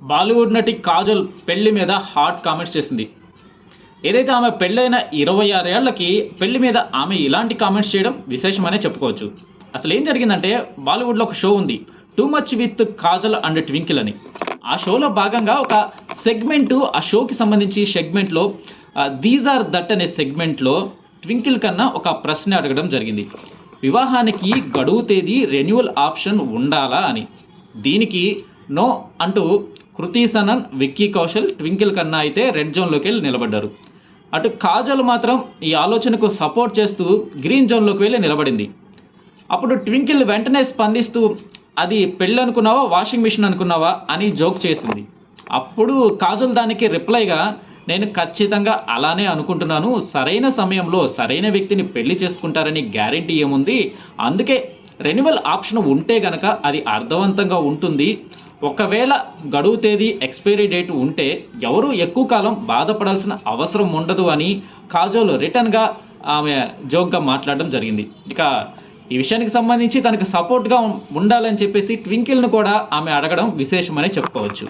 బాలీవుడ్ నటి కాజల్ పెళ్లి మీద హాట్ కామెంట్స్ చేసింది. ఏదైతే ఆమె పెళ్ళైన 26 ఏళ్లకి పెళ్లి మీద ఆమె ఇలాంటి కామెంట్స్ చేయడం విశేషమనే చెప్పుకోవచ్చు. అసలు ఏం జరిగిందంటే, బాలీవుడ్లో ఒక షో ఉంది, too much with Kajal and twinkle అని. ఆ షోలో భాగంగా ఒక సెగ్మెంట్, ఆ షోకి సంబంధించి సెగ్మెంట్లో దీస్ ఆర్ దట్ అనే సెగ్మెంట్లో ట్వింకిల్ కన్నా ఒక ప్రశ్న అడగడం జరిగింది. వివాహానికి గడువు తేదీ రెన్యువల్ ఆప్షన్ ఉండాలా అని. దీనికి నో అంటూ కృతి సనన్, విక్కీ కౌశల్ ట్వింకిల్ కన్నా అయితే రెడ్ జోన్లోకి వెళ్ళి నిలబడ్డారు. అటు కాజల్ మాత్రం ఈ ఆలోచనకు సపోర్ట్ చేస్తూ గ్రీన్ జోన్లోకి వెళ్ళి నిలబడింది. అప్పుడు ట్వింకిల్ వెంటనే స్పందిస్తూ, అది పెళ్ళి అనుకున్నావా వాషింగ్ మిషన్ అనుకున్నావా అని జోక్ చేసింది. అప్పుడు కాజల్ దానికి రిప్లైగా, నేను ఖచ్చితంగా అలానే అనుకుంటున్నాను, సరైన సమయంలో సరైన వ్యక్తిని పెళ్లి చేసుకుంటారని గ్యారెంటీ ఏముంది, అందుకే రెన్యువల్ ఆప్షన్ ఉంటే గనక అది అర్థవంతంగా ఉంటుంది, ఒకవేళ గడువు తేదీ ఎక్స్పైరీ డేట్ ఉంటే ఎవరు ఎక్కువ కాలం బాధపడాల్సిన అవసరం ఉండదు అని కాజోల్ రిటర్న్గా ఆమె జోక్గా మాట్లాడడం జరిగింది. ఇక ఈ విషయానికి సంబంధించి తనకు సపోర్ట్గా ఉండాలని చెప్పేసి ట్వింకిల్ను కూడా ఆమె అడగడం విశేషమనే చెప్పుకోవచ్చు.